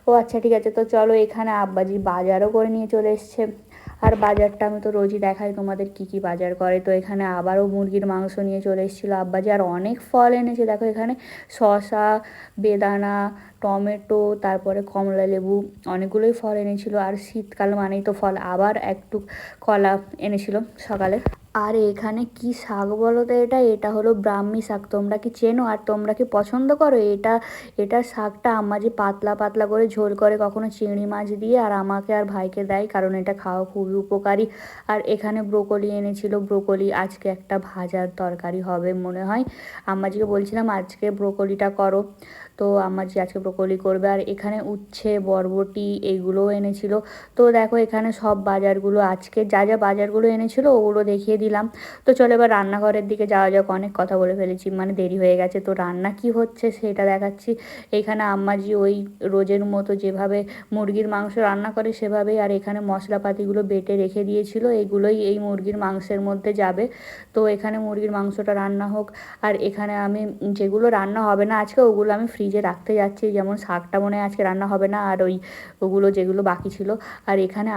ও আচ্ছা ঠিক আছে, তো চলো এখানে আব্বাজি বাজারও করে নিয়ে চলে এসছে। আর বাজারটা আমি তো রোজই দেখাই তোমাদের কি কি বাজার করে। তো এখানে আবারও মুরগির মাংস নিয়ে চলে এসেছিলো আব্বাজি, আর অনেক ফল এনেছে। দেখো এখানে শসা, বেদানা, টমেটো, তারপরে কমলা লেবু, অনেকগুলোই ফল এনেছিল। আর শীতকাল মানেই তো ফল। আবার একটু কলা এনেছিল সকালে। আর এখানে কি শাক বলো তো, এটা হলো ব্রাহ্মী শাক। তোমরা কি চেনো আর তোমরা কি পছন্দ করো এটা? এটার শাকটা আম্মা যে পাতলা পাতলা করে ঝোল করে কখনো চিংড়ি মাছ দিয়ে, আর আমাকে আর ভাইকে দেয়, কারণ এটা খাওয়া খুবই উপকারী। আর এখানে ব্রোকলি এনেছিল, ব্রোকলি আজকে একটা ভাজার তরকারি হবে মনে হয়। আম্মাজিকে বলছিলাম আজকে ব্রোকলিটা করো, তো আম্মাজি আজকে ব্রোকলি করবে। আর এখানে উচ্ছে, বরবটি এইগুলোও এনেছিল। তো দেখো এখানে সব বাজারগুলো আজকে যা যা বাজারগুলো এনেছিল ওগুলো দেখিয়ে দিলাম। তো চলো এবার রান্নাঘরের দিকে যাওয়া যাক, অনেক কথা বলে ফেলেছি, মানে দেরি হয়ে গেছে। তো রান্না কি হচ্ছে সেটা দেখাচ্ছি। এখানে আম্মাজি ওই রোজের মতো যেভাবে মুরগির মাংস রান্না করে সেভাবেই, আর এখানে মশলাপাতিগুলো বেটে রেখে দিয়েছিল, এগুলোই এই মুরগির মাংসের মধ্যে যাবে। তো এখানে মুরগির মাংসটা রান্না হোক। আর এখানে আমি যেগুলো রান্না হবে না আজকে ওগুলো আমি ফ্রিজে রাখতে যাচ্ছি, যেমন শাকটা মনে হয় আজকে রান্না হবে না, আর ওগুলো যেগুলো বাকি ছিল। আর এখানে